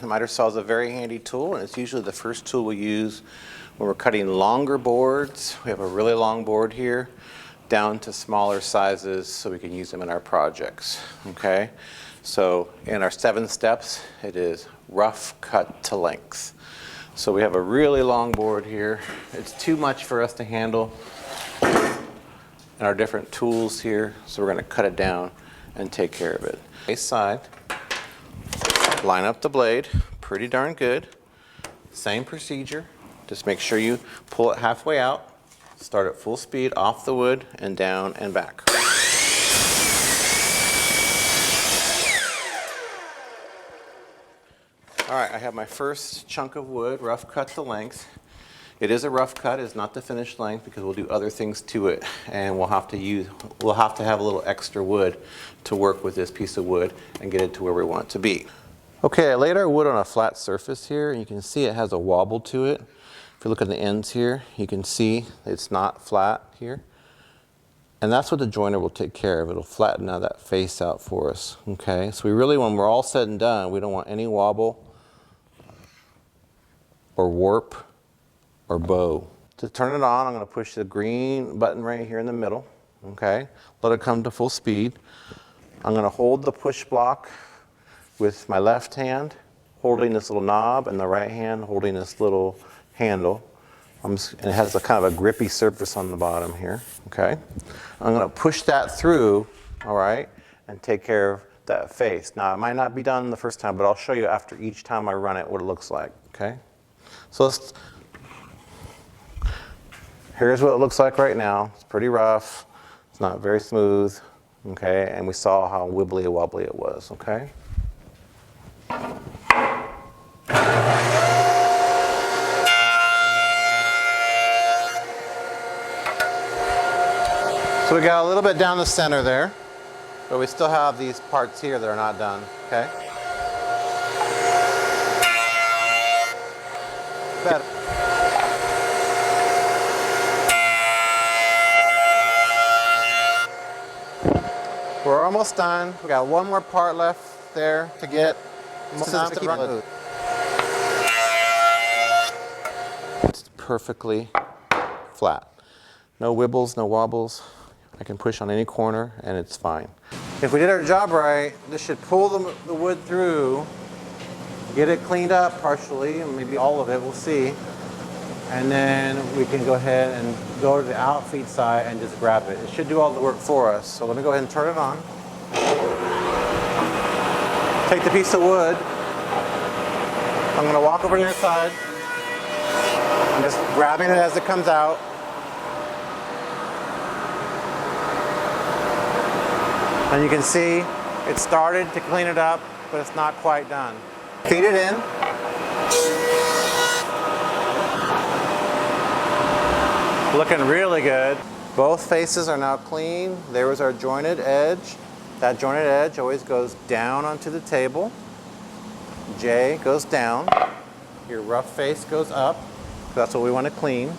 The miter saw is a very handy tool, and it's usually the first tool we use when we're cutting longer boards. We have a really long board here down to smaller sizes so we can use them in our projects. Okay? So in our 7 steps, it is rough cut to length. So we have a really long board here. It's too much for us to handle in our different tools here, so we're going to cut it down and take care of it. Face side. Line up the blade, pretty darn good. Same procedure, just make sure you pull it halfway out, start at full speed off the wood and down and back. All right, I have my first chunk of wood, rough cut to length. It is a rough cut, it's not the finished length because we'll do other things to it, and we'll have to have a little extra wood to work with this piece of wood and get it to where we want it to be. Okay, I laid our wood on a flat surface here, and you can see it has a wobble to it. If you look at the ends here, you can see it's not flat here. And that's what the joiner will take care of. It'll flatten that face out for us. Okay, so we really, when we're all said and done, we don't want any wobble or warp or bow. To turn it on, I'm going to push the green button right here in the middle. Okay, let it come to full speed. I'm going to hold the push block with my left hand holding this little knob and the right hand holding this little handle. And it has a kind of a grippy surface on the bottom here. Okay, I'm going to push that through, all right, and take care of that face. Now it might not be done the first time, but I'll show you after each time I run it what it looks like. Okay, so here's what it looks like right now. It's pretty rough. It's not very smooth. Okay, and we saw how wibbly wobbly it was. Okay. So we got a little bit down the center there, but we still have these parts here that are not done, okay? Better. We're almost done. We got one more part left there to get. It's perfectly flat. No wibbles, no wobbles. I can push on any corner and it's fine. If we did our job right, this should pull the wood through, get it cleaned up partially, and maybe all of it, we'll see. And then we can go ahead and go to the outfeed side and just grab it. It should do all the work for us. So let me go ahead and turn it on. Take the piece of wood. I'm going to walk over to the side. I'm just grabbing it as it comes out. And you can see it started to clean it up, but it's not quite done. Feed it in. Looking really good. Both faces are now clean. There was our jointed edge. That jointed edge always goes down onto the table. J goes down. Your rough face goes up. That's what we want to clean.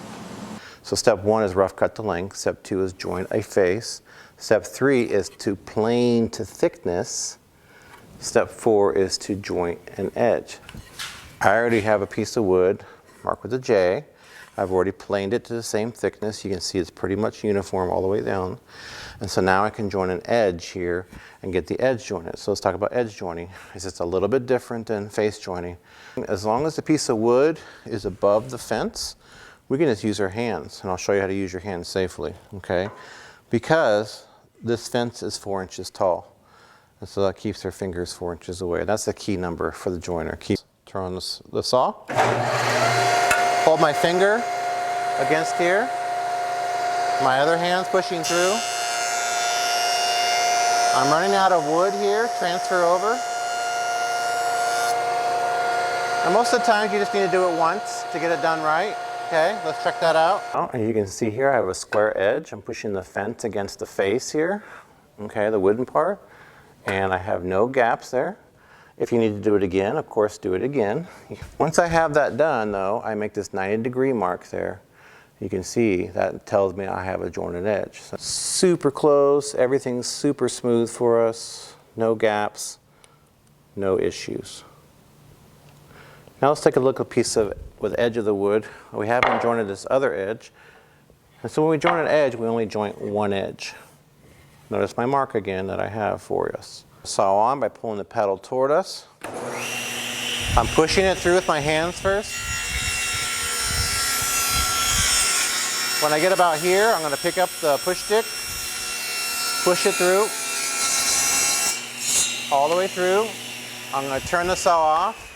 So step 1 is rough cut to length. Step 2 is joint a face. Step 3 is to plane to thickness. Step 4 is to joint an edge. I already have a piece of wood marked with a J. I've already planed it to the same thickness. You can see it's pretty much uniform all the way down. And so now I can join an edge here and get the edge jointed. So let's talk about edge joining. It's just a little bit different than face joining. As long as the piece of wood is above the fence, we can just use our hands. And I'll show you how to use your hands safely, okay? Because this fence is 4 inches tall. And so that keeps our fingers 4 inches away. That's the key number for the joiner. Turn on the saw. Hold my finger against here. My other hand's pushing through. I'm running out of wood here. Transfer over. And most of the times you just need to do it once to get it done right. Okay, let's check that out. And you can see here I have a square edge. I'm pushing the fence against the face here. Okay, the wooden part. And I have no gaps there. If you need to do it again, of course, do it again. Once I have that done, though, I make this 90-degree mark there. You can see that tells me I have a jointed edge. So super close, everything's super smooth for us, no gaps, no issues. Now let's take a look at a piece of with edge of the wood. We haven't jointed this other edge. And so when we join an edge, we only joint one edge. Notice my mark again that I have for us. Saw on by pulling the pedal toward us. I'm pushing it through with my hands first. When I get about here, I'm going to pick up the push stick, push it through, all the way through. I'm going to turn the saw off.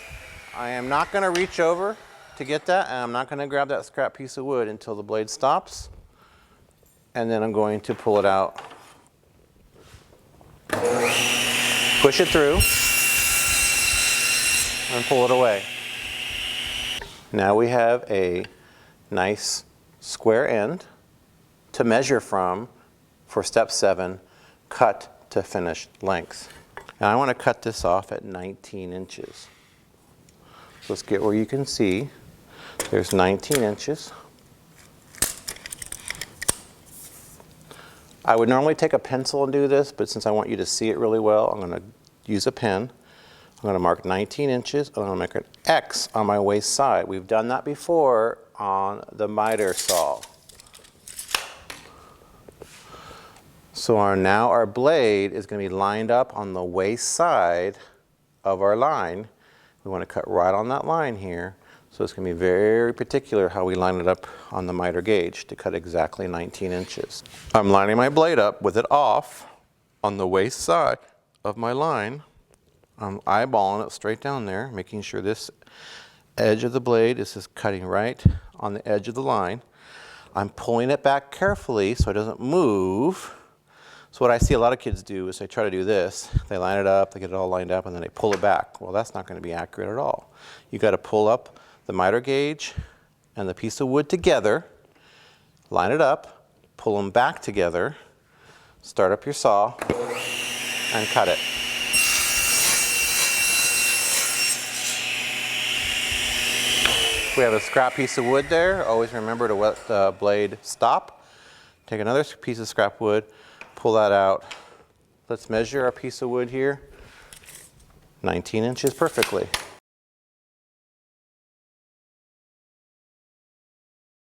I am not going to reach over to get that, and I'm not going to grab that scrap piece of wood until the blade stops. And then I'm going to pull it out. Push it through and pull it away. Now we have a nice square end to measure from for step 7, cut to finished length. And I want to cut this off at 19 inches. So let's get where you can see. There's 19 inches. I would normally take a pencil and do this, but since I want you to see it really well, I'm going to use a pen. I'm going to mark 19 inches, and I'm going to make an X on my waist side. We've done that before on the miter saw. So now our blade is going to be lined up on the waist side of our line. We want to cut right on that line here. So it's going to be very particular how we line it up on the miter gauge to cut exactly 19 inches. I'm lining my blade up with it off on the waist side of my line. I'm eyeballing it straight down there, making sure this edge of the blade is just cutting right on the edge of the line. I'm pulling it back carefully so it doesn't move. So what I see a lot of kids do is they try to do this. They line it up, they get it all lined up, and then they pull it back. Well, that's not going to be accurate at all. You got to pull up the miter gauge and the piece of wood together, line it up, pull them back together, start up your saw, and cut it. We have a scrap piece of wood there. Always remember to let the blade stop. Take another piece of scrap wood, pull that out. Let's measure our piece of wood here. 19 inches perfectly.